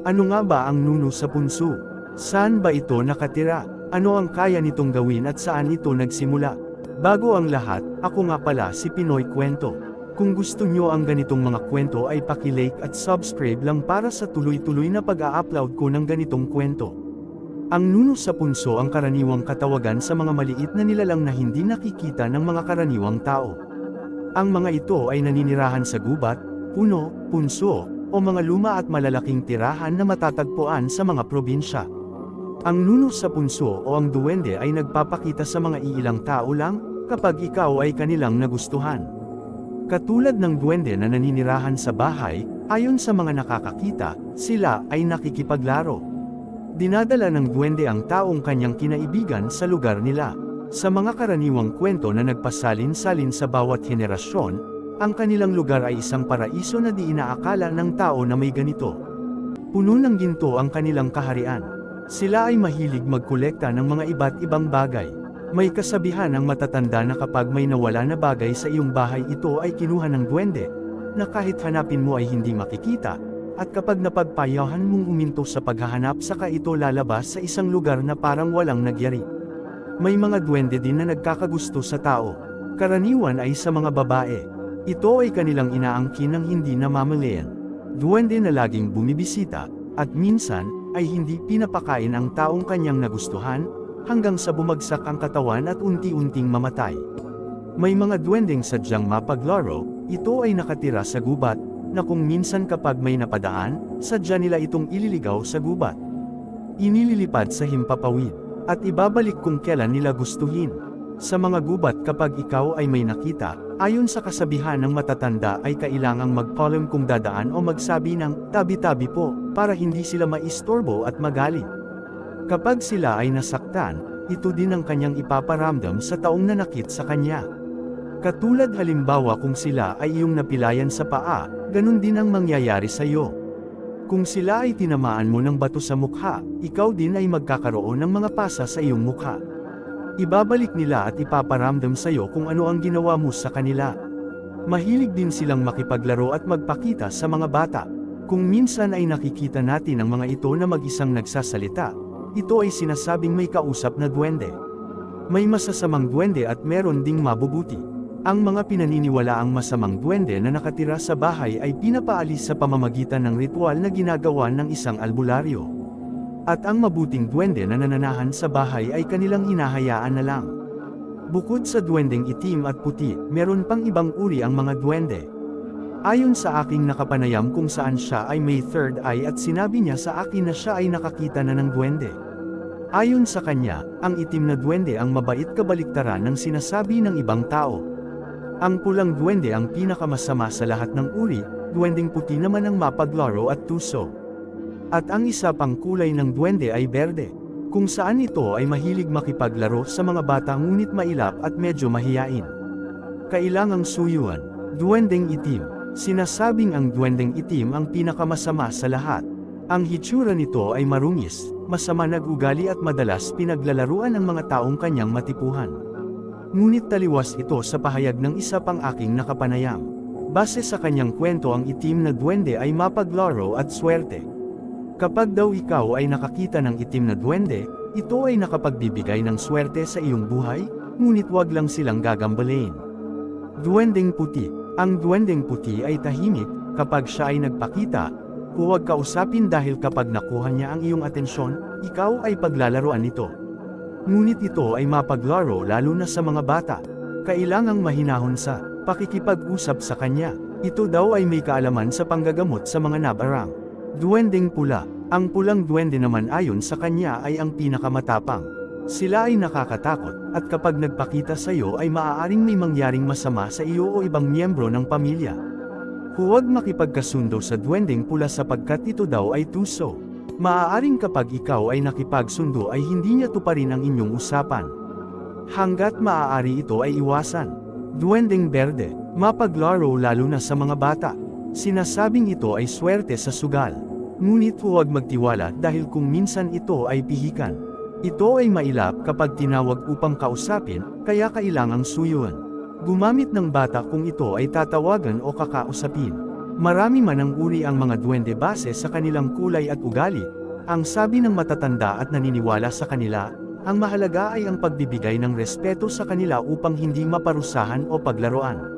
Ano nga ba ang nuno sa punso? Saan ba ito nakatira? Ano ang kaya nitong gawin at saan ito nagsimula? Bago ang lahat, ako nga pala si Pinoy Kwento. Kung gusto nyo ang ganitong mga kwento ay paki-like at subscribe lang para sa tuloy-tuloy na pag-a-upload ko ng ganitong kwento. Ang nuno sa punso ang karaniwang katawagan sa mga maliit na nilalang na hindi nakikita ng mga karaniwang tao. Ang mga ito ay naninirahan sa gubat, puno, punso, o mga luma at malalaking tirahan na matatagpuan sa mga probinsya. Ang nuno sa punso o ang duwende ay nagpapakita sa mga iilang tao lang, kapag ikaw ay kanilang nagustuhan. Katulad ng duwende na naninirahan sa bahay, ayon sa mga nakakakita, sila ay nakikipaglaro. Dinadala ng duwende ang taong kanyang kinaibigan sa lugar nila. Sa mga karaniwang kwento na nagpasalin-salin sa bawat henerasyon, ang kanilang lugar ay isang paraiso na di inaakala ng tao na may ganito. Puno ng ginto ang kanilang kaharian. Sila ay mahilig magkolekta ng mga iba't ibang bagay. May kasabihan ang matatanda na kapag may nawala na bagay sa iyong bahay ito ay kinuha ng duwende, na kahit hanapin mo ay hindi makikita, at kapag napagpayahan mong uminto sa paghahanap saka ito lalabas sa isang lugar na parang walang nagyari. May mga duwende din na nagkakagusto sa tao. Karaniwan ay sa mga babae. Ito ay kanilang inaangkin ng hindi namamalayan. Duwende na laging bumibisita, at minsan, ay hindi pinapakain ang taong kanyang nagustuhan, hanggang sa bumagsak ang katawan at unti-unting mamatay. May mga duwendeng sadyang mapaglaro, ito ay nakatira sa gubat, na kung minsan kapag may napadaan, sadya nila itong ililigaw sa gubat. Inililipad sa himpapawid, at ibabalik kung kailan nila gustuhin. Sa mga gubat kapag ikaw ay may nakita, ayon sa kasabihan ng matatanda ay kailangang magpaalam kung dadaan o magsabi ng, tabi-tabi po, para hindi sila maistorbo at magalit. Kapag sila ay nasaktan, ito din ang kanyang ipaparamdam sa taong nanakit sa kanya. Katulad halimbawa kung sila ay iyong napilayan sa paa, ganun din ang mangyayari sa iyo. Kung sila ay tinamaan mo ng bato sa mukha, ikaw din ay magkakaroon ng mga pasa sa iyong mukha. Ibabalik nila at ipaparamdam sa iyo kung ano ang ginawa mo sa kanila. Mahilig din silang makipaglaro at magpakita sa mga bata. Kung minsan ay nakikita natin ang mga ito na mag-isang nagsasalita, ito ay sinasabing may kausap na duwende. May masasamang duwende at meron ding mabubuti. Ang mga pinaniniwalaang masamang duwende na nakatira sa bahay ay pinapaalis sa pamamagitan ng ritual na ginagawa ng isang albularyo. At ang mabuting duwende na nananahan sa bahay ay kanilang hinahayaan na lang. Bukod sa duwendeng itim at puti, meron pang ibang uri ang mga duwende. Ayon sa aking nakapanayam kung saan siya ay may third eye at sinabi niya sa akin na siya ay nakakita na ng duwende. Ayon sa kanya, ang itim na duwende ang mabait kabaliktaran ng sinasabi ng ibang tao. Ang pulang duwende ang pinakamasama sa lahat ng uri, duwendeng puti naman ang mapaglaro at tuso. At ang isa pang kulay ng duwende ay berde, kung saan ito ay mahilig makipaglaro sa mga bata ngunit mailap at medyo mahiyain. Kailangang suyuan, duwendeng itim. Sinasabing ang duwendeng itim ang pinakamasama sa lahat. Ang hitsura nito ay marungis, masama nag-ugali at madalas pinaglalaruan ng mga taong kanyang matipuhan. Ngunit taliwas ito sa pahayag ng isa pang aking nakapanayam. Base sa kanyang kwento ang itim na duwende ay mapaglaro at swerte. Kapag daw ikaw ay nakakita ng itim na duwende, ito ay nakapagbibigay ng swerte sa iyong buhay, ngunit wag lang silang gagambalin. Duwendeng puti. Ang duwendeng puti ay tahimik, kapag siya ay nagpakita, huwag kausapin dahil kapag nakuha niya ang iyong atensyon, ikaw ay paglalaroan nito. Ngunit ito ay mapaglaro lalo na sa mga bata. Kailangang mahinahon sa pakikipag-usap sa kanya. Ito daw ay may kaalaman sa panggagamot sa mga nabarang. Duwendeng pula. Ang pulang duwende naman ayon sa kanya ay ang pinakamatapang. Sila ay nakakatakot, at kapag nagpakita sa iyo ay maaaring may mangyaring masama sa iyo o ibang miyembro ng pamilya. Huwag makipagkasundo sa duwendeng pula sapagkat ito daw ay tuso. Maaaring kapag ikaw ay nakipagsundo ay hindi niya tuparin ang inyong usapan. Hanggat maaari ito ay iwasan. Duwendeng berde, mapaglaro lalo na sa mga bata. Sinasabing ito ay swerte sa sugal. Ngunit huwag magtiwala dahil kung minsan ito ay pihikan. Ito ay mailap kapag tinawag upang kausapin, kaya kailangang suyuan. Gumamit ng bata kung ito ay tatawagan o kakausapin. Marami man ang uri ang mga duwende base sa kanilang kulay at ugali. Ang sabi ng matatanda at naniniwala sa kanila, ang mahalaga ay ang pagbibigay ng respeto sa kanila upang hindi maparusahan o paglaruan.